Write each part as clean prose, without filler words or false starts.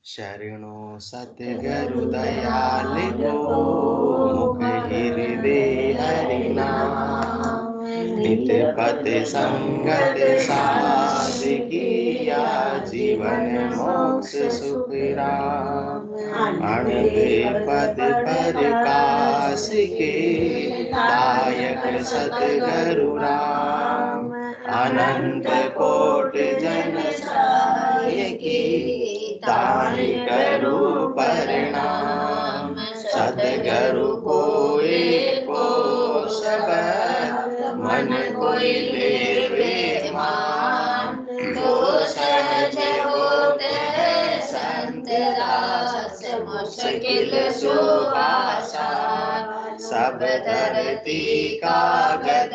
शरणो सतगुरु दयाल को मुख हृदय हरिनाम। नित पथ संगत साध किया जीवन मोक्ष सुख राम। अणबे पद पर काश के दायक सतगुरु राम। अनंत कोट जन की दान करो परिणाम। सतगुरु कोई को शबद मन कोई लेवे मान। जो सहज होत है संत दास मुश्किल सुभाषा। सब धरती कागद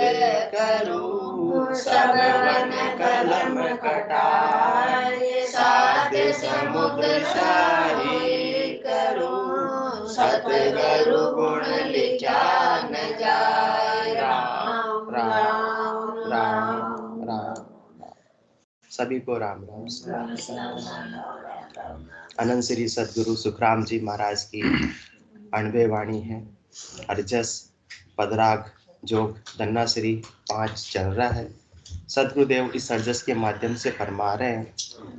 करूं सब वन कलम कटाए। साध समुद्र शाही करूं सतगुरु गुण लिखा न जाए। राम राम राम राम। सभी को राम राम। अनंत श्री सदगुरु सुखराम जी महाराज की 98 वाणी है। अर्जस पदराग जोग धन्ना श्री 5 चल रहा है। सदगुरुदेव इस अर्जस के माध्यम से फरमा रहे हैं,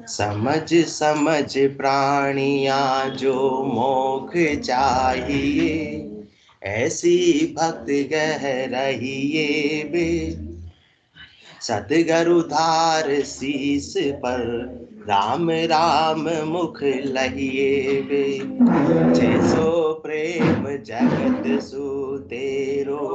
समझ समझ प्राणिया जो मोक्ष चाहिए। ऐसी भक्त गह रहिए बे। सतगुरु धार शीस पर राम राम मुख लहिए बे। जैसो प्रेम जगत सु तेरो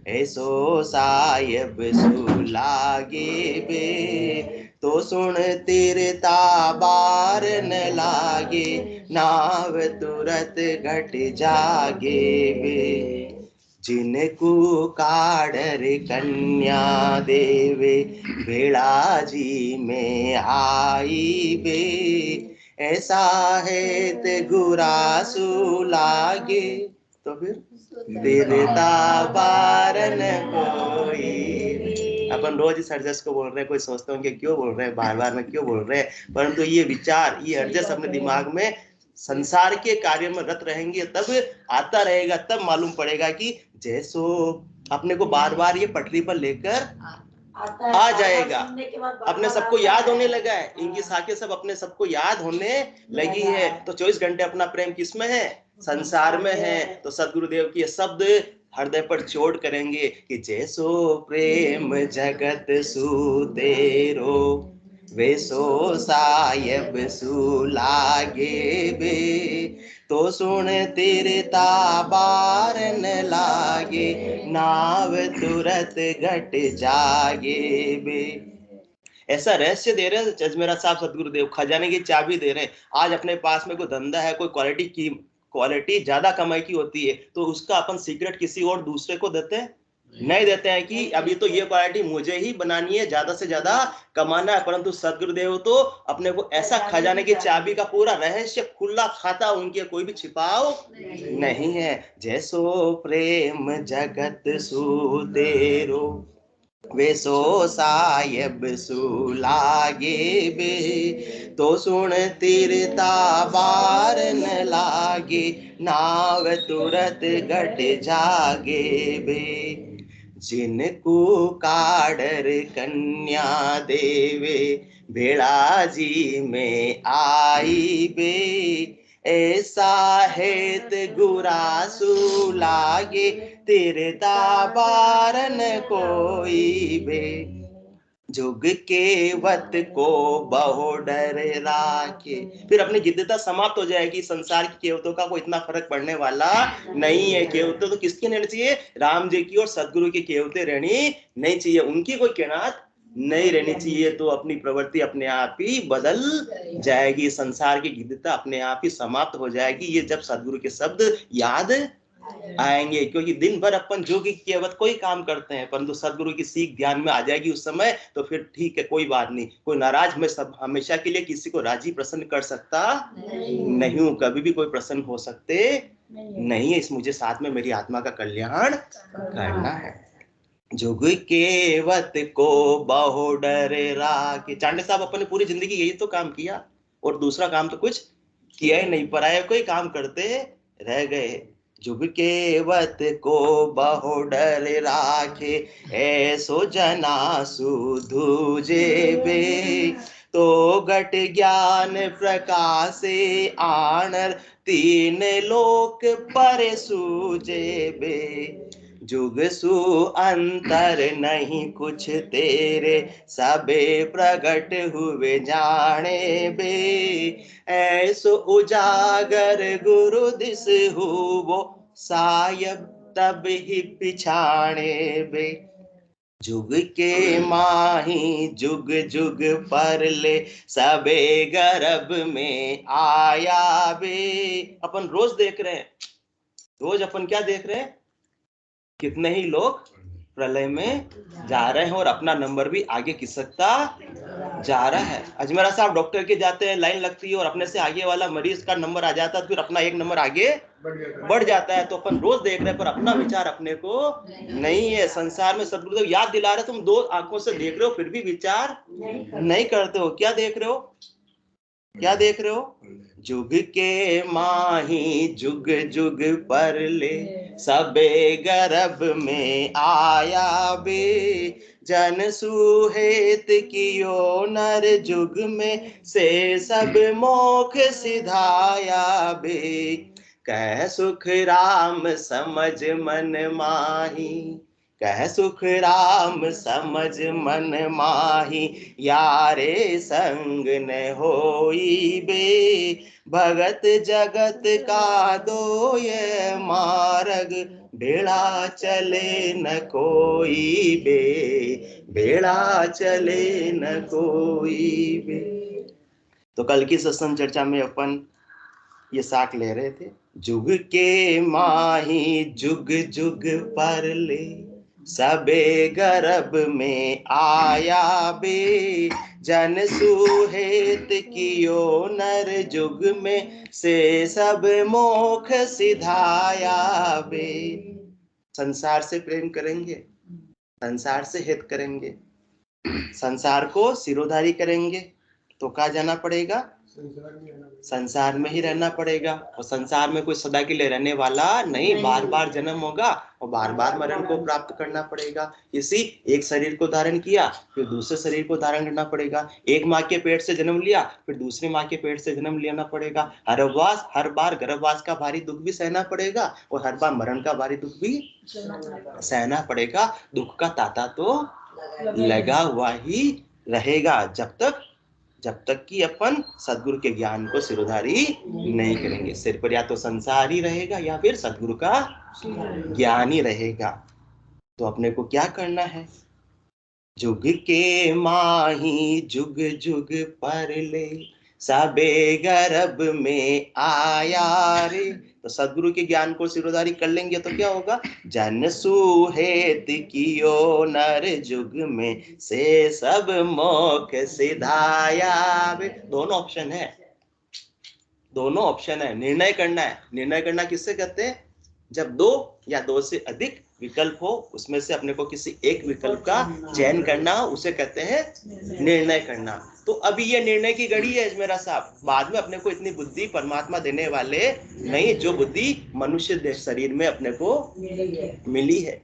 ऐसो साहिब सु लागे बे। तो सुन तीरता बार न लागे नाव तुरत घट जागे बे। जिनको काडर कन्या देवे भेड़ा जी में आई बे। ऐसा है ते गुरासु लागे तो फिर देता बारन कोई। अपन रोज इस अर्जस को बोल रहे हैं, कोई सोचते होंगे क्यों बोल रहे हैं, बार बार में क्यों बोल रहे हैं, परंतु ये विचार ये अर्जस अपने दिमाग में संसार के कार्य में रत रहेंगे तब आता रहेगा, तब मालूम पड़ेगा कि जैसो अपने को बार बार ये पटरी पर लेकर आ जाएगा। अपने सबको याद होने लगा है, इनकी साखें सब अपने सबको याद होने लगी है। तो 24 घंटे अपना प्रेम किसमें है? संसार में है। तो सदगुरुदेव की ये शब्द हृदय पर चोट करेंगे कि जैसो प्रेम जगत सु तेरो वैसो साहिब सु लागे बे। तो सुन तीरता बार न लागे नाव तुरत घट जागे बे। ऐसा रहस्य दे रहे हैं अजमेरा साहब सदगुरुदेव, खजाने की चाबी दे रहे हैं। आज अपने पास में कोई धंधा है, कोई क्वालिटी ज्यादा कमाई की होती है, तो उसका अपन सीक्रेट किसी और दूसरे को देते हैं? नहीं देते हैं कि अभी तो ये क्वालिटी मुझे ही बनानी है, ज्यादा से ज्यादा कमाना है। परंतु सदगुरुदेव तो अपने को ऐसा खजाने की चाबी का पूरा रहस्य खुला खाता, उनके कोई भी छिपाव नहीं है। जैसो प्रेम जगत सु तेरो वैसो साहिब सु लागे बे। तो सुन तीरता बार न लागे नाव तुरत घट जागे बे। जिनको काडर कन्या देवे भेड़ा जी में आई बे। ऐसा हेत गुरासु लागे तेरे दाबारन कोई बे। जुग के वत को बहु डर राखे। फिर अपनी जिद्दता समाप्त हो जाएगी। संसार की केवतों का कोई इतना फर्क पड़ने वाला नहीं है। केवतों तो किसकी रहनी चाहिए? राम जी की और सदगुरु की केवतें रहनी नहीं चाहिए, उनकी कोई किनात नहीं रहनी चाहिए। तो अपनी प्रवृत्ति अपने आप ही बदल जाएगी, संसार की जिद्दता अपने आप ही समाप्त हो जाएगी। ये जब सदगुरु के शब्द याद आएंगे, क्योंकि दिन भर अपन जो की केवत कोई काम करते हैं, परंतु सदगुरु की सीख ध्यान में आ जाएगी उस समय, तो फिर ठीक है, कोई बात नहीं। कोई नाराज मैं सब हमेशा के लिए किसी को राजी प्रसन्न कर सकता नहीं हूं, कभी भी कोई प्रसन्न हो सकते नहीं है। इस मुझे साथ में मेरी आत्मा का कल्याण करना है। जुग केवत को बहु डर राखे। चांडे साहब अपने पूरी जिंदगी यही तो काम किया और दूसरा काम तो कुछ किया ही नहीं, पराया कोई काम करते रह गए। जुग केवत को बहु डर राखे, ऐसो जना सुधूजे बे। तो घट ज्ञान प्रकाशे आणर, तीन लोक पर सूजे बे। जुग सु अंतर नहीं कुछ तेरे, सबे प्रगट हुए जाने बे। ऐसो उजागर गुरु दिस हुवो, सायब तब ही पिछाणे बे। जुग के माही जुग जुग पर ले, सबे गर्भ में आया बे। अपन रोज देख रहे हैं, रोज अपन क्या देख रहे हैं, कितने ही लोग प्रलय में जा रहे हैं और अपना नंबर भी आगे खिसकता जा रहा है। अजमेरा साहब डॉक्टर के जाते हैं, लाइन लगती है और अपने से आगे वाला मरीज का नंबर आ जाता है, फिर अपना एक नंबर आगे बढ़ जाता है। तो अपन रोज देख रहे हैं पर अपना विचार अपने को नहीं है। संसार में सदगुरुदेव याद दिला रहे, तुम दो आंखों से देख रहे हो फिर भी विचार नहीं करते हो। क्या देख रहे हो, क्या देख रहे हो? जुग के माही जुग जुग पर ले, सबे गर्भ में आया बे। जन सुहेत कियो नर जुग में, से सब मोख सिधाया बे। कह सुख राम समझ मन माही, कह सुख राम समझ मन माही। यारे संग न होई बे, भगत जगत का दो ये मार्ग। बेड़ा चले न कोई बे, बेड़ा चले न कोई बे। तो कल की सत्संग चर्चा में अपन ये साख ले रहे थे, जुग के माही जुग जुग पर ले, सबे गर्भ में आया बे। जन सुहेत कियो नर जुग में, से सब मोख सिधाया बे। संसार से प्रेम करेंगे, संसार से हित करेंगे, संसार को सिरोधारी करेंगे तो कहाँ जाना पड़ेगा, संसार में ही रहना पड़ेगा। और संसार में कोई सदा के लिए रहने वाला नहीं, बार बार जन्म होगा और बार बार मरण को प्राप्त करना पड़ेगा। इसी एक शरीर को धारण किया फिर दूसरे शरीर को धारण करना पड़ेगा। एक माँ के पेट से जन्म लिया फिर दूसरी माँ के पेट से जन्म लेना पड़ेगा। हर बार गर्भवास का भारी दुख भी सहना पड़ेगा और हर बार मरण का भारी दुख भी सहना पड़ेगा। दुख का ताता तो लगा हुआ ही रहेगा जब तक कि अपन सदगुरु के ज्ञान को सिरोधारी नहीं करेंगे। सिर पर या तो संसार ही रहेगा या फिर सदगुरु का ज्ञान ही रहेगा। तो अपने को क्या करना है, जुग के माही जुग जुग पर ले, सबे गर्भ में आया रे। तो सदगुरु के ज्ञान को सिरोधारी कर लेंगे तो क्या होगा, जन सुहेत कियो नर जुग में, से सब मोख सिधाया बे। दोनों ऑप्शन है, दोनों ऑप्शन है। निर्णय करना है, निर्णय करना किससे कहते हैं, जब दो या दो से अधिक विकल्प हो उसमें से अपने को किसी एक विकल्प का चयन करना, उसे कहते हैं निर्णय करना। तो अभी ये निर्णय की घड़ी है मेरा साहब। बाद में अपने को इतनी बुद्धि परमात्मा देने वाले नहीं, जो बुद्धि मनुष्य शरीर में अपने को मिली है।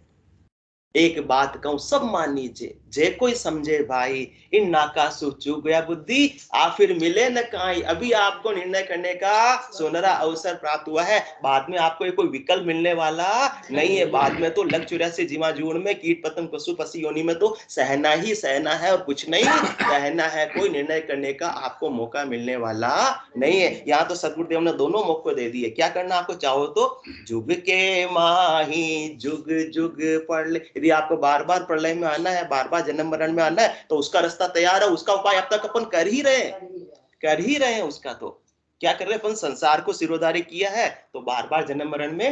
एक बात कहूं सब मान लीजिए, जे कोई समझे भाई, इन नाकासु चूक गया बुद्धि, आ फिर मिले न काई। अभी आपको निर्णय करने का सुनहरा अवसर प्राप्त हुआ है, बाद में आपको कोई विकल्प मिलने वाला नहीं है। बाद में तो लग 84 जीवा जून में कीट पतंग पशु पसी योनि में तो सहना ही सहना है और कुछ नहीं कहना है। कोई निर्णय करने का आपको मौका मिलने वाला नहीं है। यहाँ तो सदगुरुदेव ने दोनों मौके दे दिए। क्या करना आपको, चाहो तो जुग के माही जुग जुग पढ़ ले। यदि आपको बार बार प्रलय में आना है, बार बार जन्म मरण में आना है, तो उसका रास्ता तैयार है। उसका उपाय अब तक अपन कर ही रहे हैं। उसका तो क्या कर रहे हैं अपन, संसार को सिरोधारी किया है तो बार बार जन्म मरण में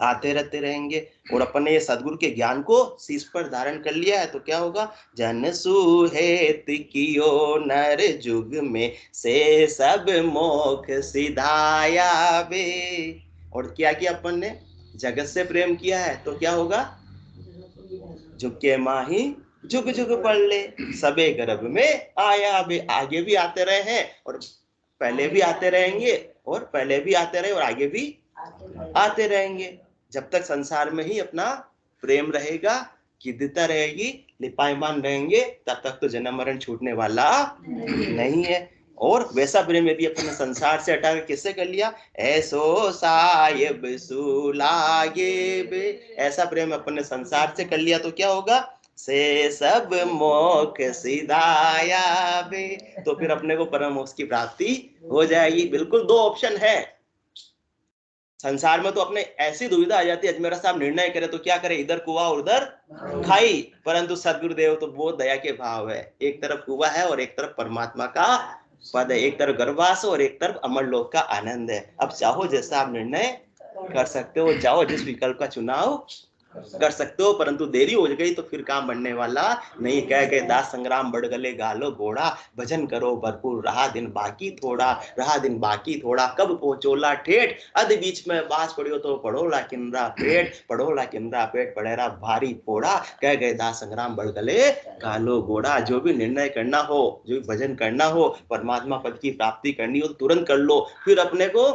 आते रहते रहेंगे। और अपन ने ये सदगुरु के ज्ञान को शीश पर धारण कर लिया है तो क्या होगा, जन सुहेत कियो नर जुग में, से सब मोख सिधाया बे। और क्या किया अपन ने, जगत से प्रेम किया है तो क्या होगा, जुग के माही जुग जुग पढ़ ले, सबे गर्भ में आया बे। आगे भी आते रहे हैं और पहले भी आते रहेंगे और पहले भी आते रहे और आगे भी आते रहेंगे। जब तक संसार में ही अपना प्रेम रहेगा, गिद्धता रहेगी, लिपायमान रहेंगे, तब तक तो जन्म मरण छूटने वाला नहीं है। और वैसा प्रेम यदि अपने संसार से हटा कर किससे कर लिया, ऐसो साहिब सुलागे बे, ऐसा प्रेम अपने संसार से कर लिया तो क्या होगा, से सब मोक्ष सिधाया बे, तो फिर अपने को परम मोक्ष की प्राप्ति हो जाएगी। बिल्कुल दो ऑप्शन है। संसार में तो अपने ऐसी दुविधा आ जाती है, अजमेरा साहब निर्णय करे तो क्या करे, इधर कुआ और उधर खाई। परंतु सदगुरुदेव तो बहुत दया के भाव है, एक तरफ कुआ है और एक तरफ परमात्मा का पद है, एक तरफ गर्भवास और एक तरफ अमर लोक का आनंद है। अब चाहो जैसा आप निर्णय कर सकते हो, चाहो जिस विकल्प का चुनाव कर सकते हो, परंतु देरी हो गई तो फिर काम बनने वाला नहीं। कह गए दास संग्राम बढ़ गले गालो घोड़ा, भजन करो भरपूर रहा दिन बाकी थोड़ा, रहा दिन बाकी थोड़ा, कब पहुंचोला ठेठ, अध बीच में बास पड़ियो तो पढ़ोला किंद्रा पेट, पढ़ोला किंद्रा पेट पड़ेरा भारी फोड़ा। कह गए दास संग्राम बढ़ गले गालो घोड़ा। जो भी निर्णय करना हो, जो भी भजन करना हो, परमात्मा पद की प्राप्ति करनी हो तो तुरंत कर लो, फिर अपने को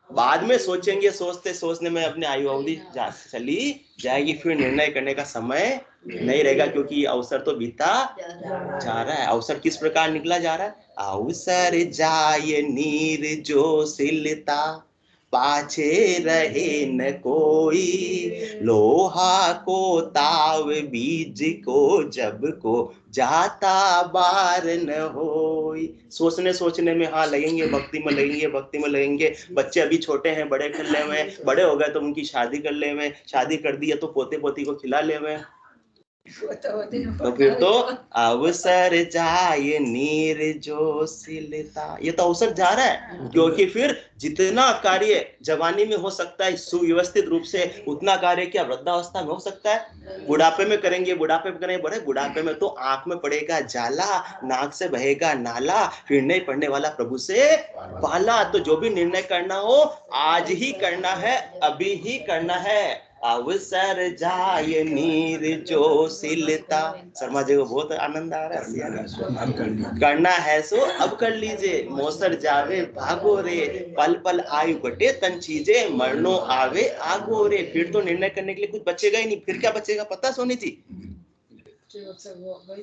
बाद में सोचेंगे, सोचते सोचने में अपने आयु अवधि चली जाएगी, फिर निर्णय करने का समय नहीं रहेगा, क्योंकि अवसर तो बीता जा रहा है। अवसर किस प्रकार निकला जा रहा है, अवसर जाय नीर जो सिलता, पाछे रहे न कोई, लोहा को ताव बीज को जब को जाता बार न होई। सोचने सोचने में हाँ लगेंगे, भक्ति में लगेंगे, भक्ति में लगेंगे। बच्चे अभी छोटे हैं, बड़े कर ले में, बड़े हो गए तो उनकी शादी कर ले में, शादी कर दी है तो पोते पोती को खिला ले में, तो फिर तो अवसर जाए नीर जो सिलता, ये तो अवसर जा रहा है। क्योंकि फिर जितना कार्य जवानी में हो सकता है सुव्यवस्थित रूप से, उतना कार्य क्या वृद्धावस्था में हो सकता है, बुढ़ापे में करेंगे, बुढ़ापे में करेंगे, बड़े बुढ़ापे में तो आंख में पड़ेगा जाला, नाक से बहेगा नाला, फिर नहीं पड़ने वाला प्रभु से पाला। तो जो भी निर्णय करना हो आज ही करना है, अभी ही करना है। अवसर जाय नीर जो सिलता। शर्मा जी को बहुत आनंद आ रहा है, करना है सो अब कर लीजिए, मौसर जावे भागो रे, पल पल आयु बटे तन चीजे, मरनो आवे आगो रे। फिर तो निर्णय करने के लिए कुछ बचेगा ही नहीं, फिर क्या बचेगा पता सोनी जी,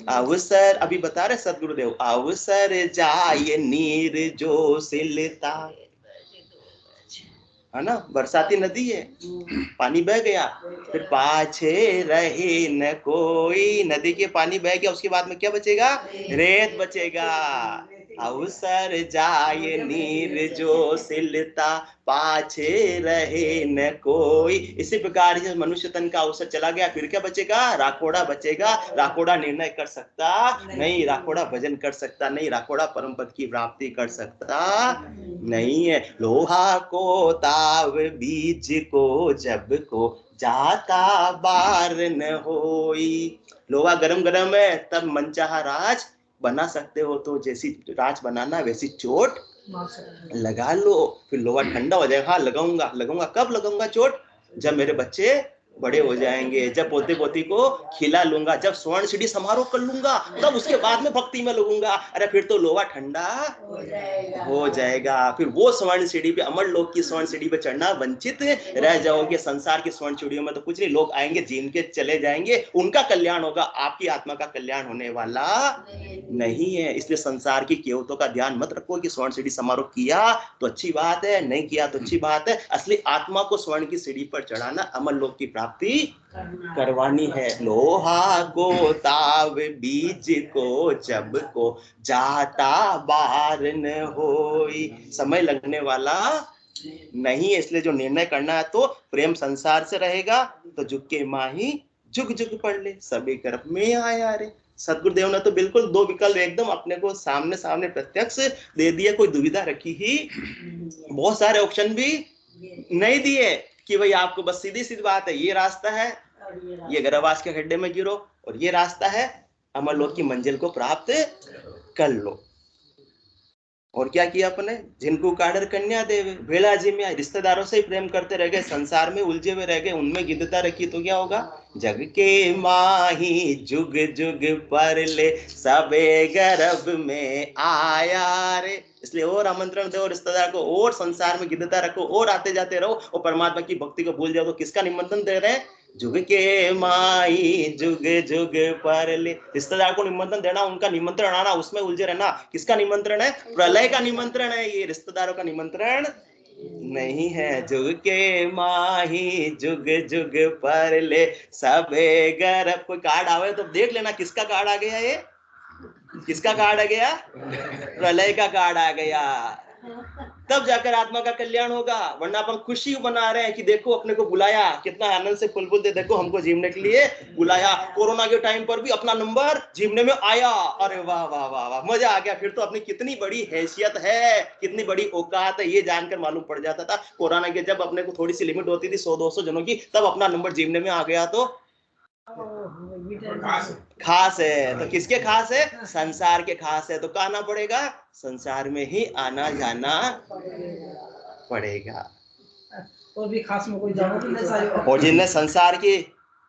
अवसर अभी बता रहे सदगुरुदेव, अवसर जाय नीर जो सिलता, है ना, बरसाती नदी है, पानी बह गया, फिर पाछे रहे न कोई, नदी के पानी बह गया, उसके बाद में क्या बचेगा, रेत बचेगा। अवसर जाए नीर जो सिलता, पाछे रहे न कोई। इसी प्रकार से मनुष्य तन का अवसर चला गया, फिर क्या बचेगा, राखोड़ा बचेगा। राखोड़ा निर्णय कर सकता नहीं, राखोड़ा भजन कर सकता नहीं, राखोड़ा परम पद की प्राप्ति कर सकता नहीं है। लोहा को ताव बीज को जब को जाता बार न होई। लोहा गरम गरम है, तब मनचाहा राज बना सकते हो, तो जैसी राज बनाना वैसी चोट लगा लो। फिर लोहा ठंडा हो जाएगा, हाँ लगाऊंगा लगाऊंगा, कब लगाऊंगा चोट, जब मेरे बच्चे बड़े हो जाएंगे, जब पोते पोती को खिला लूंगा, जब स्वर्ण सीढ़ी समारोह कर लूंगा, तब उसके बाद में भक्ति में लगूंगा। अरे फिर तो लोहा ठंडा हो जाएगा, फिर वो स्वर्ण सीढ़ी पे, अमर लोक की स्वर्ण सीढ़ी पे चढ़ना वंचित रह जाओगे। संसार की स्वर्ण सीढ़ियों में तो कुछ नहीं, लोग आएंगे जीन के चले जाएंगे, उनका कल्याण होगा, आपकी आत्मा का कल्याण होने वाला नहीं है। इसलिए संसार की केवतों का ध्यान मत रखो कि स्वर्ण सीढ़ी समारोह किया तो अच्छी बात है, नहीं किया तो अच्छी बात है। असली आत्मा को स्वर्ण की सीढ़ी पर चढ़ाना, अमर लोक की प्राप्ति करवानी है। लोहा को ताव बीज को जब को जाता बार न होई। समय लगने वाला नहीं है, इसलिए जो निर्णय करना है तो प्रेम संसार से रहेगा तो झुक के माही झुक झुक पढ़ ले, सभी गर्भ में आया रे। सदगुरुदेव ने तो बिल्कुल दो विकल्प एकदम अपने को सामने सामने प्रत्यक्ष दे दिया, कोई दुविधा रखी ही, बहुत सारे ऑप्शन भी नहीं दिए कि भाई आपको बस सीधी सीधी बात है, ये रास्ता है, ये गर्भवास के खड्डे में गिरो, और ये रास्ता है अमरलोक की मंजिल को प्राप्त कर लो। और क्या किया अपने, जिनको काडर कन्या देवे, भेड़ा जी में रिश्तेदारों से ही प्रेम करते रह गए, संसार में उलझे हुए रह गए, उनमें गिद्धता रखी तो क्या होगा, जग के माही जुग जुग पर ले सबे गर्भ में आया रे। इसलिए और आमंत्रण दो रिश्तेदार को, और संसार में गिद्धता रखो, और आते जाते रहो, और परमात्मा की भक्ति को भूल जाओ तो किसका निमंत्रण दे रहे हैं, जुग के माई जुग जुग पर ले। रिश्तेदार को निमंत्रण देना, उनका निमंत्रण आना, उसमें उलझे रहना, किसका निमंत्रण है, प्रलय का निमंत्रण है, ये रिश्तेदारों का निमंत्रण नहीं है। जुग के माही जुग जुग पर ले सबे गर्भ। कोई कार्ड आवे तो देख लेना किसका कार्ड आ गया, ये किसका कार्ड आ गया, प्रलय का कार्ड आ गया, तब जाकर आत्मा का कल्याण होगा। वरना अपन खुशी बना रहे हैं कि देखो अपने को बुलाया, कितना आनंद से फुलफुल दे, देखो हमको जीवने के लिए बुलाया, कोरोना के टाइम पर भी अपना नंबर जीवने में आया, अरे वाह वाह वाह वाह, मजा आ गया। फिर तो अपनी कितनी बड़ी हैसियत है, कितनी बड़ी औकात है, ये जानकर मालूम पड़ जाता था। कोरोना के जब अपने को थोड़ी सी लिमिट होती थी 100-200 जनों की, तब अपना नंबर जीवने में आ गया तो खास है। तो किसके खास है, संसार के खास है, तो कहना पड़ेगा संसार में ही आना जाना पड़ेगा। और भी खास में कोई जानो, और जिनने संसार की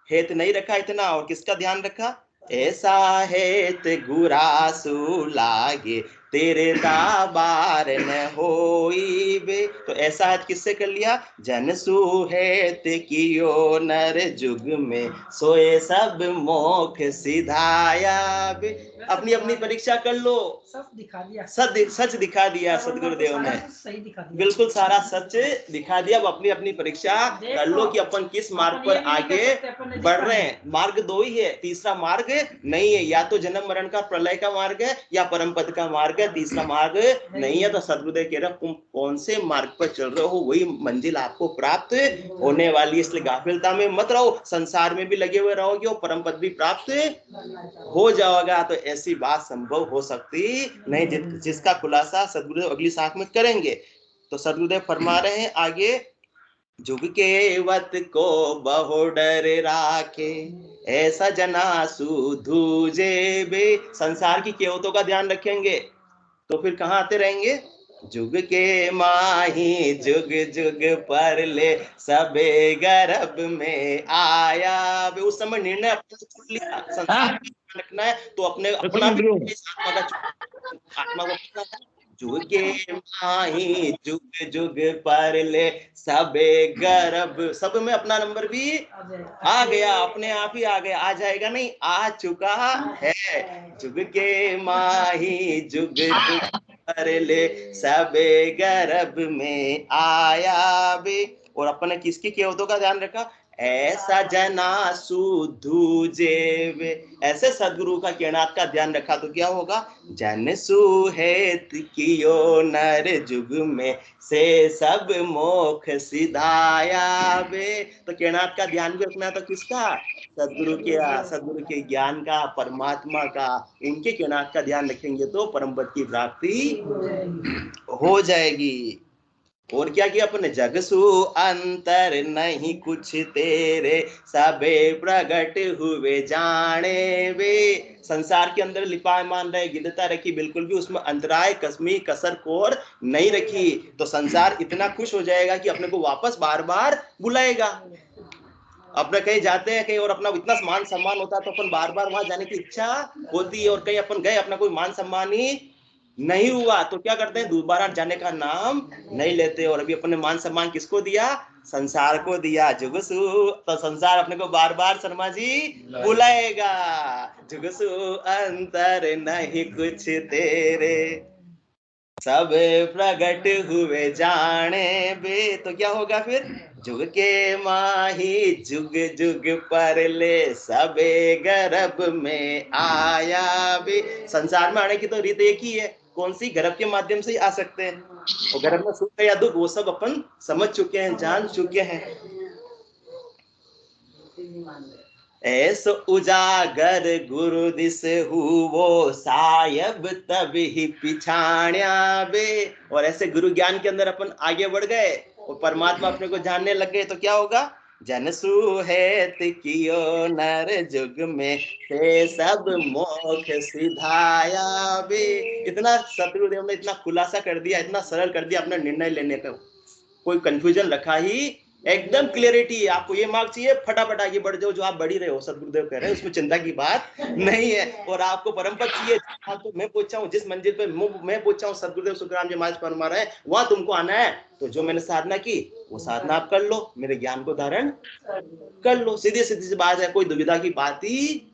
हेत नहीं रखा इतना, और किसका ध्यान रखा, ऐसा हेत गुरासु लागे तेरे दाबार न होई बे। तो ऐसा हेत किससे कर लिया, जन सुहेत कियो नर जुग में सोए सब मोख सिधाया बे। अपनी अपनी परीक्षा कर लो, सब दिखा दिया, सच दिखा दिया सदगुरुदेव ने, सही दिखा दिया, बिल्कुल सारा सच दिखा दिया। अब अपनी अपनी परीक्षा कर लो कि अपन किस मार्ग पर आगे बढ़ रहे हैं। मार्ग दो ही है, तीसरा मार्ग नहीं है, या तो जन्म मरण का प्रलय का मार्ग है, या परम पद का मार्ग है, तीसरा मार्ग नहीं है। तो सदगुरुदेव कह रहे तुम कौन से मार्ग पर चल रहे हो, वही मंजिल आपको प्राप्त होने वाली है। इसलिए गाफिलता में मत रहो, संसार में भी लगे हुए रहोगे और परम पद भी प्राप्त हो जाओगा। तो ऐसी बात संभव हो सकती नहीं, जिसका खुलासा सदगुरुदेव अगली साख में करेंगे। तो सदगुरुदेव फरमा रहे हैं आगे, जुग के वत को बहु डर राखे ऐसा जना सुधूजे बे। संसार की केवतों का ध्यान रखेंगे तो फिर कहाँ आते रहेंगे, जुग के माही जुग जुग पर ले सबे गर्भ में आया बे। उस समय निर्णय अपना लिया, संसार में रखना है तो अपने अपना भी आत्मा को जुगे माही जुग जुग पर ले सबे गर्भ। सब में अपना नंबर भी आ गया, अपने आप ही आ गया, आ जाएगा नहीं, आ चुका है। जुग के माही जुग जुग पर ले सबे गर्भ में आया बे। और अपने किसकी केवतों का ध्यान रखा, ऐसा जना सुधूजे। ऐसे सदगुरु का किरणार्थ का ध्यान रखा तो क्या होगा, जन सुहेत कियो नर जुग में से सब मोख सिधाया बे। तो किरणार्थ का ध्यान भी रखना तो किसका, सदगुरु के ज्ञान का, परमात्मा का, उनके किरणार्थ का ध्यान रखेंगे तो परम पद की प्राप्ति हो जाएगी। और क्या किया अपने, जगसु अंतर नहीं कुछ तेरे सबे प्रगट हुए जाने वे। संसार के अंदर लिपायमान रहे, गिद्धता रखी, बिल्कुल भी उसमें अंतराय कसमी कसर कोर नहीं रखी, तो संसार इतना खुश हो जाएगा कि अपने को वापस बार बार बुलाएगा। अपने कहीं जाते हैं कहीं और अपना इतना मान सम्मान होता है तो अपन बार बार वहां जाने की इच्छा होती है, और कहीं अपन गए अपना कोई मान सम्मान ही नहीं हुआ तो क्या करते हैं, दोबारा जाने का नाम नहीं लेते। और अभी अपने मान सम्मान किसको दिया, संसार को दिया। जुगसु, तो संसार अपने को बार बार शर्मा जी बुलाएगा। जुगसु अंतर नहीं कुछ तेरे सब प्रगट हुए जाने बे। तो क्या होगा फिर, जुग के माही जुग जुग पर ले सबे गर्भ में आया बे। संसार में आने की तो रीत एक ही है, कौन सी, गर्भ के माध्यम से ही आ सकते हैं। और गर्भ में सुख या दुख वो सब अपन समझ चुके हैं, जान चुके हैं। ऐसो उजागर गुरु दिस हुवो सायब तब ही पिछाण्या बे। और ऐसे गुरु ज्ञान के अंदर अपन आगे बढ़ गए और परमात्मा अपने को जानने लग गए तो क्या होगा, जन सुहेत कियो नर जुग में से सब मोक्ष सिधाया बे। इतना सतगुरुदेव ने इतना खुलासा कर दिया, इतना सरल कर दिया अपना निर्णय लेने का, कोई कंफ्यूजन रखा ही, एकदम क्लियरिटी। आपको ये मार्क्स चाहिए, फटाफट आगे बढ़ जाओ, जो आप बढ़ ही रहे हो, सतगुरुदेव कह रहे हैं, उसमें चिंता की बात नहीं है। और आपको परम पद चाहिए, तो मैं पूछा हूँ जिस मंजिल पे मैं पूछा हूँ, सतगुरुदेव सुखराम जी महाराज फरमा रहे हैं, वहां तुमको आना है। तो जो मैंने साधना की वो साधना आप कर लो, मेरे ज्ञान को धारण कर लो, सीधी सीधी सी बात है, कोई दुविधा की बात ही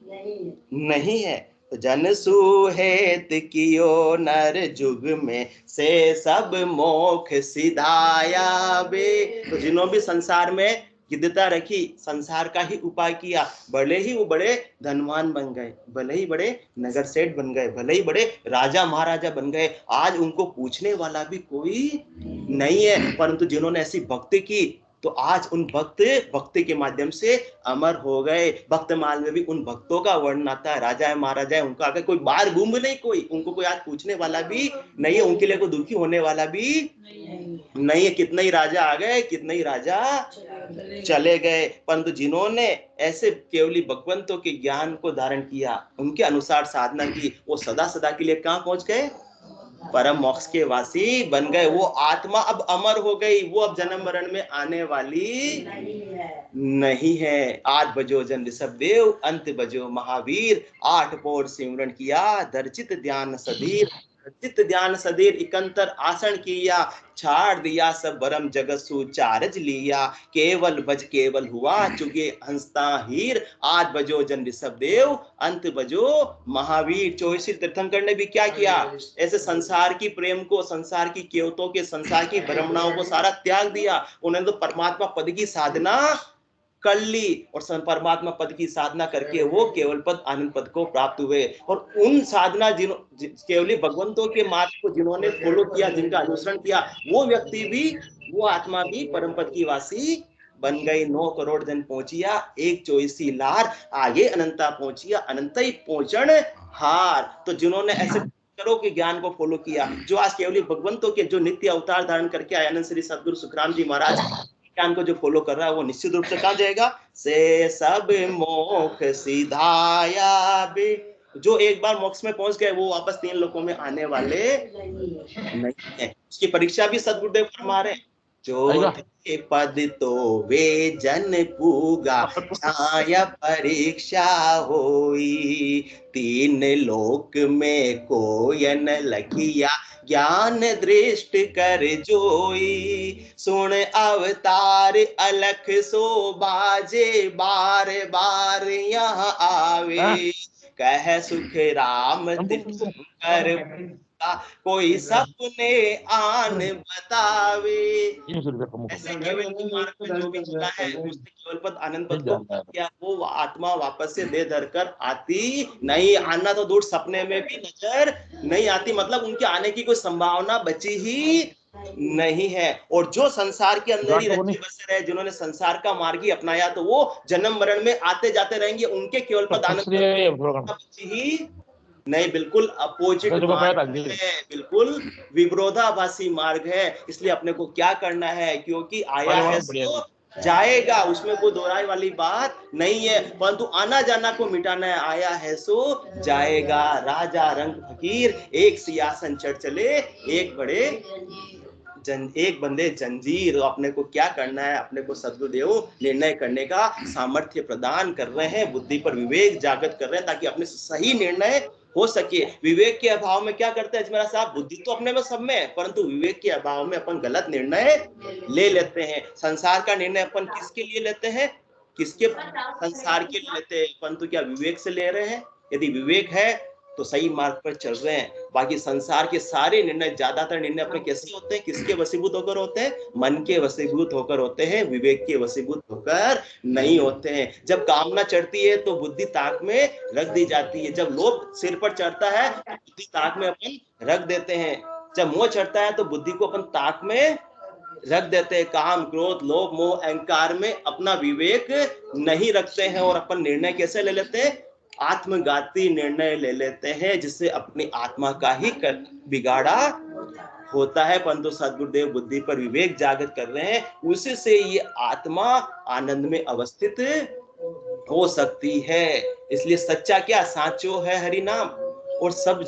नहीं है। तो जन सुहेत कियो नर जुग में से सब मोक्ष सिधाया बे। तो जिन्होंने भी संसार में गिद्धता रखी, संसार का ही उपाय किया, भले ही वो बड़े धनवान बन गए, भले ही बड़े नगर सेठ बन गए, भले ही बड़े राजा महाराजा बन गए, आज उनको पूछने वाला भी कोई नहीं है। परंतु जिन्होंने ऐसी भक्ति की तो आज उन भक्ति के माध्यम से अमर हो गए। भक्तमाल में भी उन भक्तों का वर्णन आता है, राजा है महाराजा है, उनका अगर कोई बार बूंद नहीं, कोई उनको कोई आज पूछने वाला भी नहीं है, उनके लिए कोई दुखी होने वाला भी नहीं है। कितने ही राजा आ गए, कितने ही राजा चले गए, परंतु जिन्होंने ऐसे केवली भगवंतों के ज्ञान को धारण किया, उनके अनुसार साधना की, वो सदा सदा के लिए कहाँ पहुंच गए, परम मोक्ष के वासी बन गए। वो आत्मा अब अमर हो गई, वो अब जन्म मरण में आने वाली नहीं है। आज बजो जन ऋषभ देव, अंत बजो महावीर, 8 पौर सिमरन किया, दर्चित ध्यान सधीर, चित्त ध्यान सधीर इकंतर आसन किया, छाड़ दिया सब बरम जगत सुचारज लिया, केवल बज केवल हुआ चुगे हंसता हीर, आज बजो जन ऋषभ देव, अंत बजो महावीर। 24 तीर्थंकर ने भी क्या किया, ऐसे संसार की प्रेम को, संसार की केवतों के, संसार की भ्रमणाओं को सारा त्याग दिया। उन्होंने तो परमात्मा पद की साधना कर ली, और परमात्मा पद की साधना करके वो केवल पद आनंद पद को प्राप्त हुए। और उन साधना केवली भगवंतों के मार्ग को जिन्होंने फॉलो किया, जिनका अनुसरण किया, वो व्यक्ति भी, वो आत्मा भी परम पद की वासी बन गई। 9 करोड़ जन पहुंचिया, एक चौसी लार, आगे अनंता पहुंचिया, अनंत ही पहुंचन हार। तो जिन्होंने ऐसे करो के ज्ञान को फॉलो किया, जो आज केवली भगवंतों के, जो नित्य अवतार धारण करके आए आनंद श्री सदगुरु सुखराम जी महाराज ज्ञान को जो फॉलो कर रहा है, वो निश्चित रूप से कहाँ जाएगा, से सब मोक्ष सिधाया बे। जो एक बार मोक्ष में पहुंच गए, वो वापस 3 लोकों में आने वाले नहीं है। उसकी परीक्षा भी सदगुरुदेव फरमा रहे हैं, जो थे पद तो वे जन पूगा, छाया परीक्षा होई, 3 लोक में कोयन लखिया, ज्ञान दृष्ट कर जोई, सुन अवतार अलख सो बाजे, बार बार यहाँ आवे, कह सुख राम तीर्थंकर, कोई सपने आन बतावे। ऐसे केवल मार्ग में जो भी चला है, उसने केवल पद आनंद पद को क्या, वो आत्मा वापस से दे धर कर आती नहीं। आना तो दूर, सपने में भी नजर नहीं आती, मतलब उनके आने की कोई संभावना बची ही नहीं है। और जो संसार के अंदर ही रचे बसे रहे, जिन्होंने संसार का मार्ग ही अपनाया, तो वो जन्म मरण में आते जाते रहेंगे, उनके केवल पद आनंद बची ही नहीं। बिल्कुल अपोजिट मार्ग है, बिल्कुल विरोधाभासी मार्ग है। इसलिए अपने को क्या करना है, क्योंकि आया है सो जाएगा, उसमें कोई दोहराई वाली बात नहीं है, परंतु आना जाना को मिटाना है, आया है सो जाएगा। राजा रंग फकीर एक सिंहासन चढ़ चले, एक बंदे जंजीर। अपने को क्या करना है, अपने को सद्गुरुदेव निर्णय करने का सामर्थ्य प्रदान कर रहे हैं, बुद्धि पर विवेक जागृत कर रहे हैं, ताकि अपने सही निर्णय हो सके। विवेक के अभाव में क्या करते हैं अजमेरा साहब, बुद्धि तो अपने में सब में है, परंतु विवेक के अभाव में अपन गलत निर्णय ले लेते हैं। संसार का निर्णय अपन किसके लिए लेते हैं, किसके संसार के लिए लेते हैं, परंतु क्या विवेक से ले रहे हैं? यदि विवेक है तो सही मार्ग पर चल रहे हैं। बाकी संसार के सारे निर्णय, ज्यादातर निर्णय अपने कैसे होते हैं, किसके वशीभूत होकर होते हैं, मन के वशीभूत होकर होते हैं, विवेक के वशीभूत होकर नहीं होते हैं। जब कामना चढ़ती है तो बुद्धि ताक में रख दी जाती है, जब लोभ सिर पर चढ़ता है तो बुद्धि ताक में अपन रख देते हैं, जब मोह चढ़ता है तो बुद्धि को अपन ताक में रख देते हैं। काम क्रोध लोभ मोह अहंकार में अपना विवेक नहीं रखते हैं, और अपन निर्णय कैसे ले लेते हैं, आत्मघाती निर्णय ले लेते हैं, जिससे अपनी आत्मा का ही बिगाड़ा होता है, परंतु सद्गुरुदेव बुद्धि पर विवेक जागृत कर रहे हैं, उससे ये आत्मा आनंद में अवस्थित हो सकती है। इसलिए सच्चा क्या, साचो है हरि नाम, और सब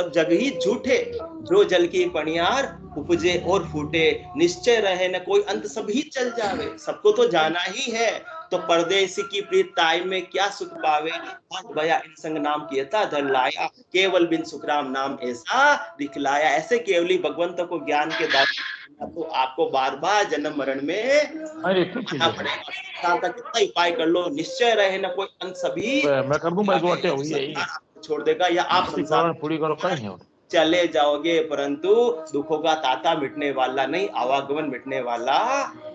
जग ही झूठे, जो जल की पनियार उपजे और फूटे, निश्चय रहे न कोई अंत सभी चल जावे। सबको तो जाना ही है, तो परदेसी की प्रीत ताई में क्या सुख पावे, भया इन संग नाम कियता धन लाया, केवल बिन सुखराम नाम ऐसा दिखलाया। ऐसे केवली भगवंत को ज्ञान के दाता, तो आपको बार बार जन्म मरण में आना पड़ेगा। साल का कितना उपाय कर लो, निश्चय रहे न कोई अंत सभी मैं कर दूं भाई, 2 आटे हुई है छोड़ देगा, या आप संसार पूरी करो कहीं नहीं चले जाओगे, परंतु दुखों का ताता मिटने वाला नहीं, आवागमन मिटने वाला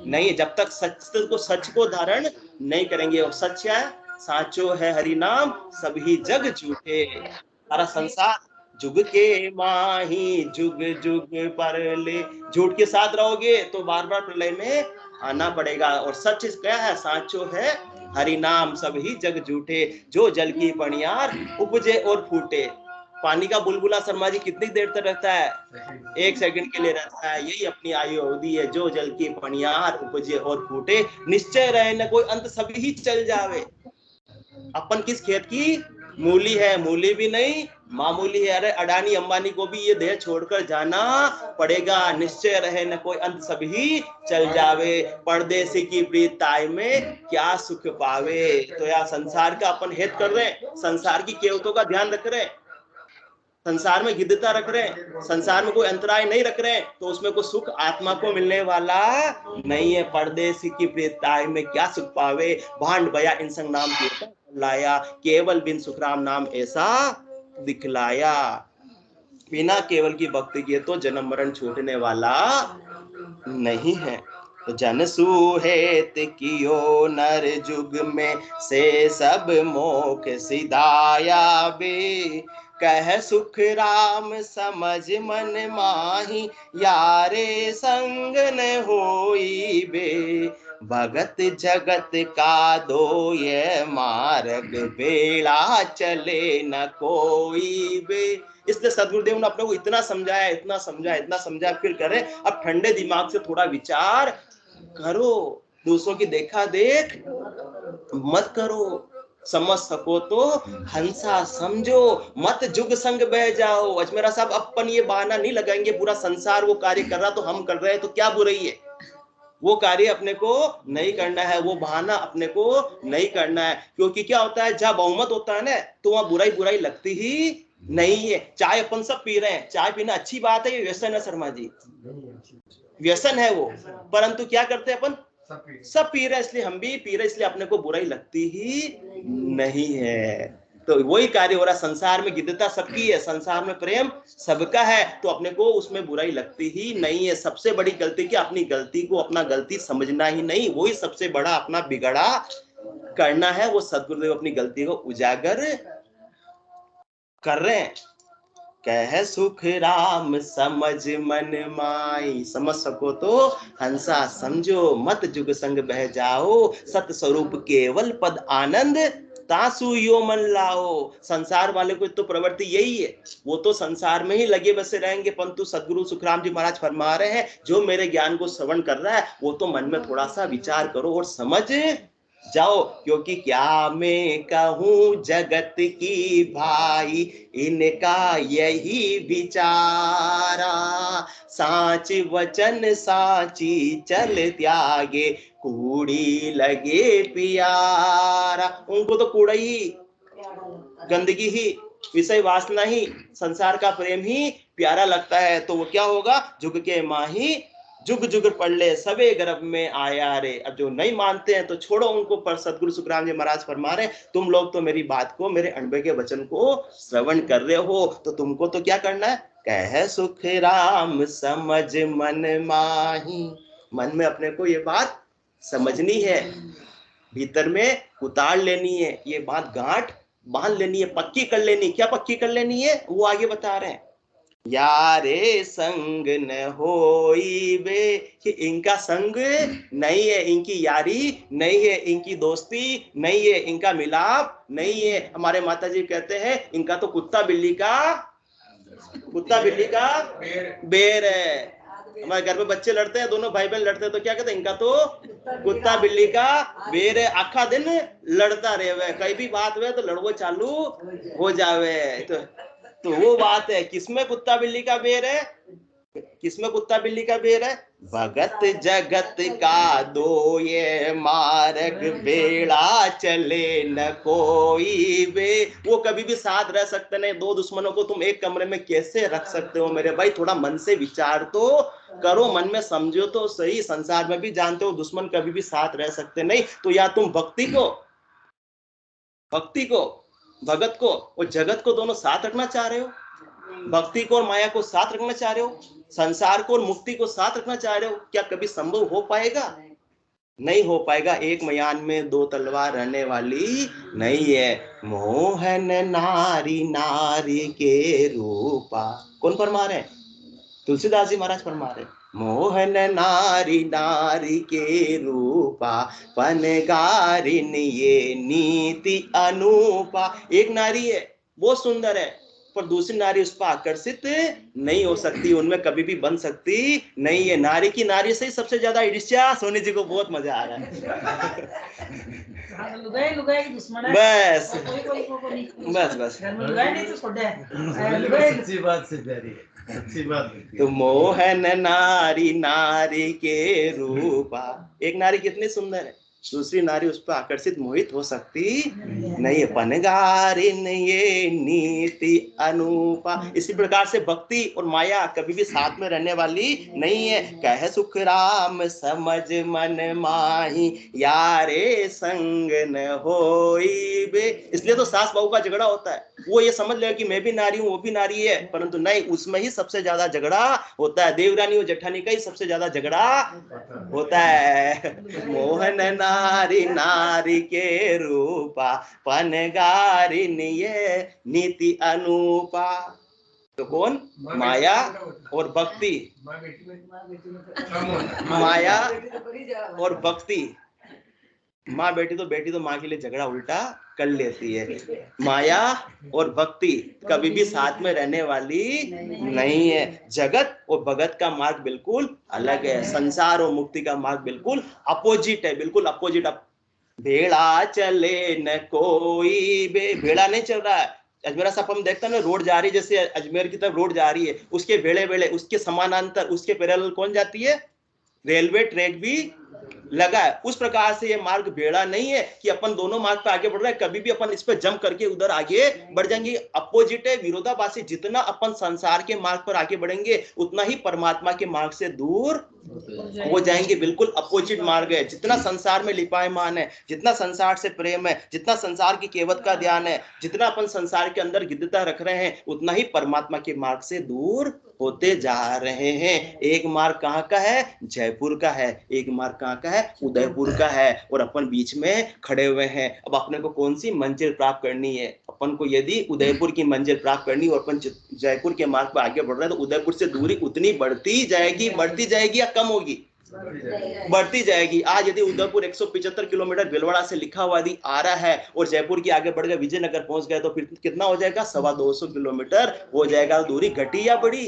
नहीं, जब तक सच को धारण नहीं करेंगे। और सच है, साचो है हरि नाम, सभी जग झूठे। सारा संसार जुग के माही जुग जुग पर ले, झूठ के साथ रहोगे तो बार बार प्रलय में आना पड़ेगा। और सच क्या है, साचो है हरि नाम, सभी जग झूठे, जो जल की पनियार उपजे और फूटे। पानी का बुलबुला शर्मा जी कितनी देर तक रहता है, 1 सेकंड के लिए रहता है, यही अपनी आयु अवधि है। जो जल की पनियार उपजे और फूटे, निश्चय रहे न कोई अंत सभी ही चल जावे। अपन किस खेत की मूली है, मूली भी नहीं मामूली है। अरे अडानी अंबानी को भी ये देह छोड़कर जाना पड़ेगा, निश्चय रहे न कोई अंत सभी चल जावे, परदेसी की प्रीत ताई में क्या सुख पावे। तो यार संसार का अपन हित कर रहे हैं, संसार की केवतों का ध्यान रख रहे हैं, संसार में गिद्धता रख रहे हैं, संसार में कोई अंतराय नहीं रख रहे हैं, तो उसमें कोई सुख आत्मा को मिलने वाला नहीं है। परदेसी की प्रीताई में क्या सुख पावे, भांड भया इन संग नाम किया लाया, केवल बिन सुखराम नाम ऐसा दिखलाया। बिना केवल की भक्ति किए तो जन्म मरण छूटने वाला नहीं है। तो जन सुहेत कियो नर जुग में, से सब मोख सिधाया बे, कह सुख राम समझ मन माही, यारे संग न होई बे, भगत जगत का दो ये मार्ग, बेड़ा चले न कोई बे। इसलिए सदगुरुदेव ने अपने को इतना समझाया, इतना समझाया, इतना समझाया, फिर करें अब ठंडे दिमाग से थोड़ा विचार करो, दूसरों की देखा देख मत करो, समझ सको तो हंसा समझो, मत जुग संग बह जाओ। अजमेरा साहब अपन ये बहाना नहीं लगाएंगे, पूरा संसार वो कार्य कर रहा तो हम कर रहे हैं, तो क्या बुराई है। वो कार्य अपने को नहीं करना है, वो बहाना अपने को नहीं करना है, क्योंकि क्या होता है, जहां बहुमत होता है ना, तो वहां बुराई बुराई लगती ही नहीं है। चाय अपन सब पी रहे हैं, चाय पीना अच्छी बात है, ये व्यसन है शर्मा जी, व्यसन है वो, परंतु क्या करते हैं अपन सब पी रहे हैं, इसलिए हम भी पी रहे, इसलिए अपने को बुराई लगती ही नहीं है। तो वही कार्य हो रहा है, संसार में गिद्धता सबकी है, संसार में प्रेम सबका है, तो अपने को उसमें बुराई लगती ही नहीं है। सबसे बड़ी गलती क्या, अपनी गलती को अपना गलती समझना ही नहीं, वही सबसे बड़ा अपना बिगड़ा करना है। वो सदगुरुदेव अपनी गलती को उजागर कर रहे हैं। कह सुख राम समझ मन माई, समझ सको तो हंसा समझो, मत जुग संग बह जाओ, सत स्वरूप केवल पद आनंद, तासु यो मन लाओ। संसार वाले को तो प्रवृत्ति यही है, वो तो संसार में ही लगे बसे रहेंगे, परंतु सदगुरु सुखराम जी महाराज फरमा रहे हैं, जो मेरे ज्ञान को श्रवण कर रहा है, वो तो मन में थोड़ा सा विचार करो और समझ जाओ। क्योंकि क्या मैं कहूँ जगत की भाई, इनका यही विचारा, साच वचन साची चल त्यागे, कूड़ी लगे प्यारा। उनको तो कूड़ा ही, गंदगी ही, विषय वासना ही, संसार का प्रेम ही प्यारा लगता है। तो वो क्या होगा, जुग के माही जुग जुग पढ़ ले, सबे गर्भ में आया रे। अब जो नहीं मानते हैं तो छोड़ो उनको, पर सदगुरु सुखराम जी महाराज फरमा रहे, तुम लोग तो मेरी बात को, मेरे अनुभव के वचन को श्रवण कर रहे हो, तो तुमको तो क्या करना है, कह सुख राम समझ मन माही। मन में अपने को ये बात समझनी है, भीतर में उतार लेनी है, ये बात गांठ बांध लेनी है, पक्की कर लेनी। क्या पक्की कर लेनी है, वो आगे बता रहे हैं। यारे संग न होई बे, कि इनका संग नहीं है, इनकी यारी नहीं है, इनकी दोस्ती नहीं है, इनका मिलाप नहीं है। हमारे माता जी कहते हैं, इनका तो कुत्ता बिल्ली का कुत्ता बिल्ली का बेर है। हमारे घर पे बच्चे लड़ते हैं, दोनों भाई बहन लड़ते हैं तो क्या कहते हैं, इनका तो कुत्ता बिल्ली का बेर है, आखा दिन लड़ता रहे, कहीं भी बात हुए तो लड़वो चालू हो जावे। तो वो बात है, किसमें कुत्ता बिल्ली का बेर है, किसमें कुत्ता बिल्ली का बेर है, भगत जगत का दो ये मार्ग, बेड़ा चले न कोई बे। वो कभी भी साथ रह सकते नहीं, दो दुश्मनों को तुम एक कमरे में कैसे रख सकते हो मेरे भाई, थोड़ा मन से विचार तो करो, मन में समझो तो सही। संसार में भी जानते हो दुश्मन कभी भी साथ रह सकते नहीं, तो या तुम भक्ति को भगत को और जगत को दोनों साथ रखना चाह रहे हो, भक्ति को और माया को साथ रखना चाह रहे हो, संसार को और मुक्ति को साथ रखना चाह रहे हो, क्या कभी संभव हो पाएगा, नहीं हो पाएगा। एक मयान में दो तलवार रहने वाली नहीं है। मोहन नारी नारी के रूपा, कौन फरमा रहे, तुलसीदास जी महाराज फरमा रहे, मोहन नारी नारी के रूपा, पनगारिन ये नीति अनूपा। एक नारी है बहुत सुंदर है, पर दूसरी नारी उस पर आकर्षित नहीं हो सकती, उनमें कभी भी बन सकती नहीं है। नारी की नारी से ही सबसे ज्यादा ईर्ष्या। सोनी जी को बहुत मजा आ रहा है। लुगाई की दुश्मन है। बस बस बस घर में लुगाई नहीं तो छोड़े सच्ची बात से प्यारी है, सच्ची बात। तो मोहन नारी नारी के रूपा, एक नारी कितनी सुंदर है, दूसरी नारी उस पर आकर्षित मोहित हो सकती नहीं है। पनगारिन ये नीति अनूपा। इसी प्रकार से भक्ति और माया कभी भी साथ में रहने वाली नहीं है। कह सुख राम समझ मन माही, यारे संग न होई बे। इसलिए तो सास बहू का झगड़ा होता है, वो ये समझ ले कि मैं भी नारी हूँ वो भी नारी है, परंतु नहीं, उसमें ही सबसे ज्यादा झगड़ा होता है। देवरानी और जेठानी का ही सबसे ज्यादा झगड़ा होता है। मोहन नारी नारी के रूपा, पनगारिन ये नीति अनूपा। तो कौन, माया और भक्ति, माया और भक्ति। माँ बेटी तो माँ के लिए झगड़ा उल्टा कर लेती है। माया और भक्ति कभी भी साथ में रहने वाली नहीं है। जगत और भगत का मार्ग बिल्कुल अलग है, संसार और मुक्ति का मार्ग बिल्कुल अपोजिट है, बिल्कुल अपोजिट। भेड़ा चले न कोई बे, भेड़ा नहीं चल रहा है। अजमेरा साहब हम देखते हैं ना, रोड जा रही है, जैसे अजमेर की तरफ रोड जा रही है, उसके भेड़े भेड़े उसके समानांतर उसके पैरेलल कौन जाती है, रेलवे ट्रैक भी लगा है। उस प्रकार से ये मार्ग भेड़ा नहीं है कि अपन दोनों मार्ग पे आगे बढ़ रहे हैं, कभी भी अपन इस पे जंप करके उधर आगे बढ़ जाएंगे। अपोजिट है, विरोधाभासी। जितना अपन संसार के मार्ग पर आगे बढ़ेंगे उतना ही परमात्मा के मार्ग से दूर हो जाएंगे। बिल्कुल अपोजिट मार्ग है। जितना संसार में लिपायमान है, जितना संसार से प्रेम है, जितना संसार की केवत का ध्यान है, जितना अपन संसार के अंदर गिद्धता रख रहे हैं, उतना ही परमात्मा के मार्ग से दूर होते जा रहे हैं। एक मार्ग कहाँ का है, जयपुर का है, एक मार्ग कहाँ का है, उदयपुर का है, और अपन बीच में खड़े हुए हैं। अब अपने को कौन सी मंजिल प्राप्त करनी है? अपन को यदि उदयपुर की मंजिल प्राप्त करनी और अपन जयपुर के मार्ग पर आगे बढ़ रहे हैं, तो उदयपुर से दूरी उतनी बढ़ती जाएगी या कम होगी? बढ़ती जाएगी। आज यदि उदयपुर 175 किलोमीटर भीलवाड़ा से लिखा हुआ यदि आ रहा है और जयपुर की आगे बढ़ गए, विजयनगर पहुंच गए, तो फिर कितना हो जाएगा? 250 किलोमीटर हो जाएगा। दूरी घटी या बढ़ी?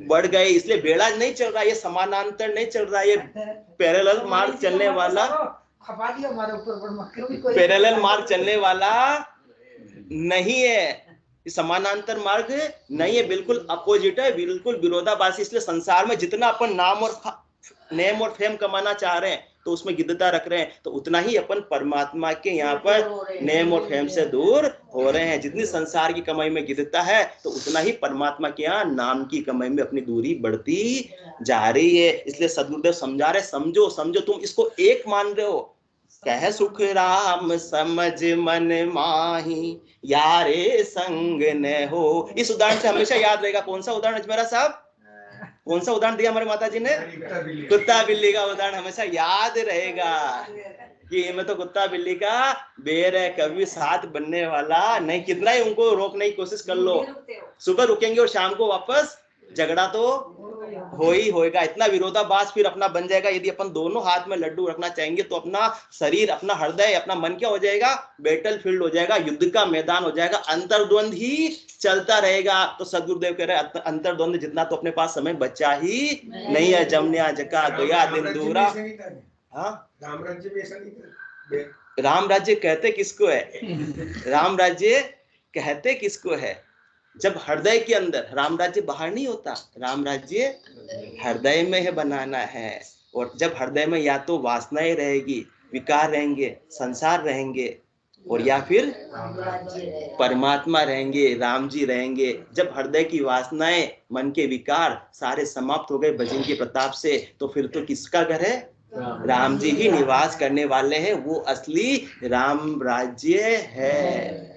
बढ़ गई। इसलिए बेड़ा नहीं चल रहा, ये समानांतर नहीं चल रहा, ये पैरेलल मार्ग चलने वाला, पैरेलल मार्ग चलने वाला नहीं है, समानांतर मार्ग नहीं है, बिल्कुल अपोजिट है, बिल्कुल विरोधाभासी। इसलिए संसार में जितना अपन नेम और फेम कमाना चाह रहे हैं, तो उसमें गिद्धता रख रहे हैं, तो उतना ही अपन परमात्मा के यहाँ पर नेम और फेम से दूर हो रहे हैं। जितनी संसार की कमाई में गिद्धता है, तो उतना ही परमात्मा के यहाँ नाम की कमाई में अपनी दूरी बढ़ती जा रही है। इसलिए सदगुरुदेव समझा रहे, समझो तुम इसको एक मान रहे हो। कह सुख राम समझ मन माही, यारे संग न हो। इस उदाहरण से हमेशा याद रहेगा। कौन सा उदाहरण अजमेरा साहब, कौन सा उदाहरण दिया हमारे माता जी ने? कुत्ता बिल्ली का उदाहरण हमेशा याद रहेगा कि मैं तो कुत्ता बिल्ली का बेर है, कभी साथ बनने वाला नहीं। कितना ही उनको रोकने की कोशिश कर लो, सुबह रुकेंगे और शाम को वापस झगड़ा तो हो ही होएगा। इतना विरोधाभास फिर अपना बन जाएगा। यदि अपन दोनों हाथ में लड्डू रखना चाहेंगे तो अपना शरीर, अपना हृदय, अपना मन क्या हो जाएगा? बैटल फील्ड हो जाएगा, युद्ध का मैदान हो जाएगा, अंतर्द्वंद ही चलता रहेगा। तो सदगुरुदेव कह रहे हैं अंतर्द्वंद जितना तो अपने पास समय बचा ही नहीं है। जमनिया जका गया दिन दूरा। हाँ, राम राज्य में ऐसा नहीं था। राम राज्य कहते किसको है? राम राज्य कहते किसको है? जब हृदय के अंदर, राम राज्य बाहर नहीं होता, राम राज्य हृदय में है बनाना है। और जब हृदय में या तो वासनाएं रहेगी, विकार रहेंगे, संसार रहेंगे, और या फिर परमात्मा रहेंगे, राम जी रहेंगे। जब हृदय की वासनाएं, मन के विकार सारे समाप्त हो गए भजन के प्रताप से, तो फिर तो किसका घर है? राम जी ही निवास करने वाले हैं। वो असली राम राज्य है।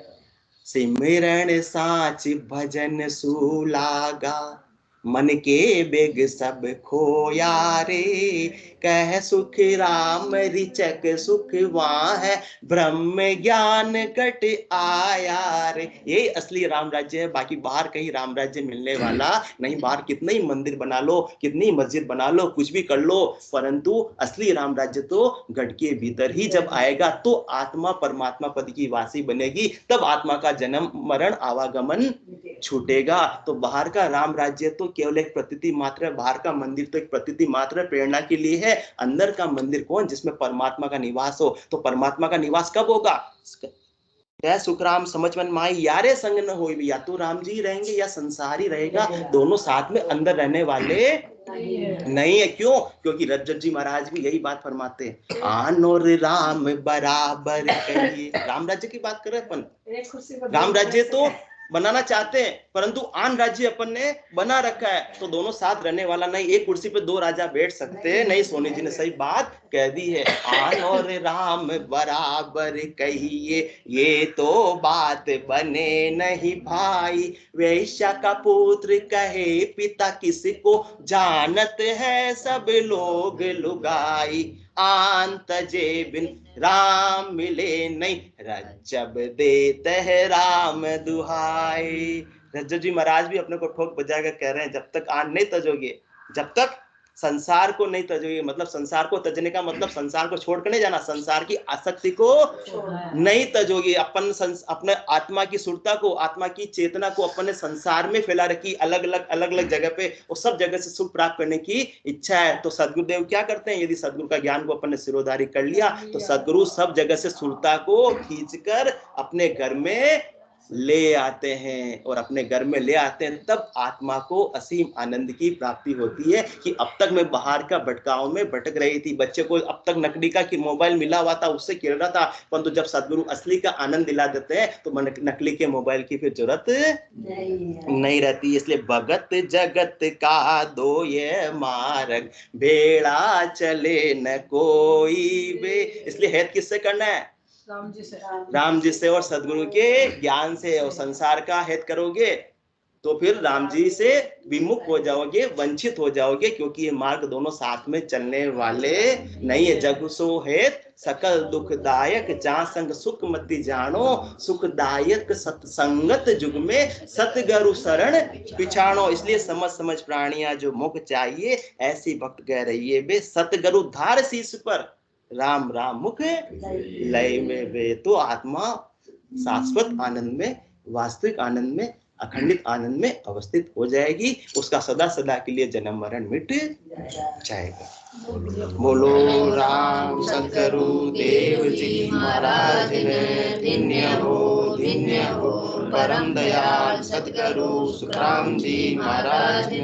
सिमरन साच भजन सुलागा, मन के बेग सब खोया रे। कह सुख राम रिचक सुख वहाँ है, ब्रह्म ज्ञान घट आया रे। ये असली राम राज्य है। बाकी बाहर कहीं राम राज्य मिलने वाला नहीं। बाहर कितने ही मंदिर बना लो, कितनी मस्जिद बना लो, कुछ भी कर लो, परंतु असली राम राज्य तो गढ़ के भीतर ही जब आएगा तो आत्मा परमात्मा पद की वासी बनेगी। तब आत्मा का जन्म मरण आवागमन छूटेगा। तो बाहर का राम राज्य तो केवल एक प्रतीति मात्र है। बाहर का मंदिर तो एक प्रतीति मात्र है, प्रेरणा के लिए है। अंदर का मंदिर कौन? जिसमें परमात्मा का निवास हो। तो परमात्मा का निवास कब होगा? जय सुखराम समझ मन माई यारे संग न हो। या तो राम जी रहेंगे या संसार ही रहेगा। दोनों साथ में अंदर रहने वाले नहीं है। क्यों? क्योंकि रज्जत जी महाराज भी यही बात फरमाते हैं, आन और राम बराबर कहिए। राम राज्य की बात कर रहे हैं अपन। राम राज्य तो बनाना चाहते हैं, परंतु आन राज्य अपन ने बना रखा है। तो दोनों साथ रहने वाला नहीं। एक कुर्सी पे दो राजा बैठ सकते हैं नहीं। सोनी जी ने सही बात कह दी है। आन और राम बराबर कहिए, ये तो बात बने नहीं भाई। वैश्या का पुत्र कहे पिता किसको, जानत है सब लोग लुगाई। आन तजे बिन राम मिले नहीं, रज्जब देते है राम दुहाई। रज्जब जी महाराज भी अपने को ठोक बजा कर कह रहे हैं, जब तक आन नहीं तजोगे, जब तक संसार को नहीं तजोगे, मतलब संसार को तजने का मतलब संसार को छोड़कर नहीं जाना, संसार की आसक्ति को नहीं तजोगे। अपने आत्मा की सुरता को, आत्मा की चेतना को अपन ने संसार में फैला रखी, अलग अलग जगह पे, और सब जगह से सुख प्राप्त करने की इच्छा है। तो सदगुरुदेव क्या करते हैं? यदि सदगुरु का ज्ञान को अपन ने सिरोधारी कर लिया तो सदगुरु सब जगह से सुरता को खींचकर अपने घर में ले आते हैं। और अपने घर में ले आते हैं तब आत्मा को असीम आनंद की प्राप्ति होती है। कि अब तक मैं बाहर का भटकाव में भटक रही थी, बच्चे को अब तक नकली का मोबाइल मिला हुआ था, उससे खेल रहा था, परंतु जब सदगुरु असली का आनंद दिला देते हैं तो नकली के मोबाइल की फिर जरूरत नहीं रहती। इसलिए भगत जगत का दो ये मार्ग, भेड़ा चले न कोई वे। इसलिए हेत किससे करना है? राम जी से और सदगुरु के ज्ञान से। और संसार का हित करोगे तो फिर राम जी से विमुख हो जाओगे, वंचित हो जाओगे, क्योंकि ये मार्ग दोनों साथ में चलने वाले नहीं है। जग सो हेत सकल दुखदायक, जहाँ संग सुख मति जानो, सुखदायक सत्संगत जुग में सतगुरु शरण पिछाड़ो। इसलिए समझ प्राणियां जो मुख चाहिए, ऐसी भक्त कह रही है बे, सतगुरु धार शीश पर, राम राम मुख लय में वे। तो आत्मा शाश्वत आनंद में, वास्तविक आनंद में, अखंडित आनंद में अवस्थित हो जाएगी। उसका सदा सदा के लिए जन्म मरण मिट जाएगा। बोलो राम सतगुरु देव जी महाराज ने धन्य हो परम दयाल सतगुरु सुखराम जी महाराज ने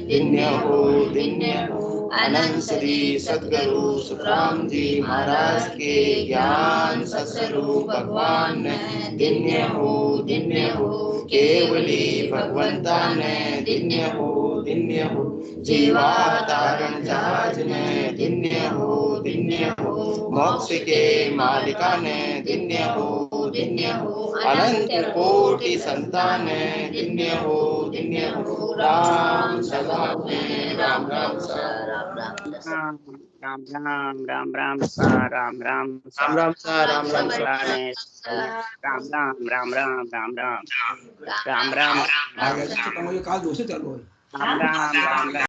धन्य हो। अनंत श्री सतगुरु सुखराम जी महाराज के ज्ञान सत्स्वरूप भगवान ने धन्य हो। केवली भगवंता ने धन्य हो। जीवावतारण जहाज ने धन्य हो। मोक्ष के मालिका ने धन्य हो। अनंत कोटि संतान ने धन्य हो। राम सदा में राम राम सा राम राम सा राम राम सा राम राम सा राम राम सा राम राम। काल दोषी चालू है। राम राम।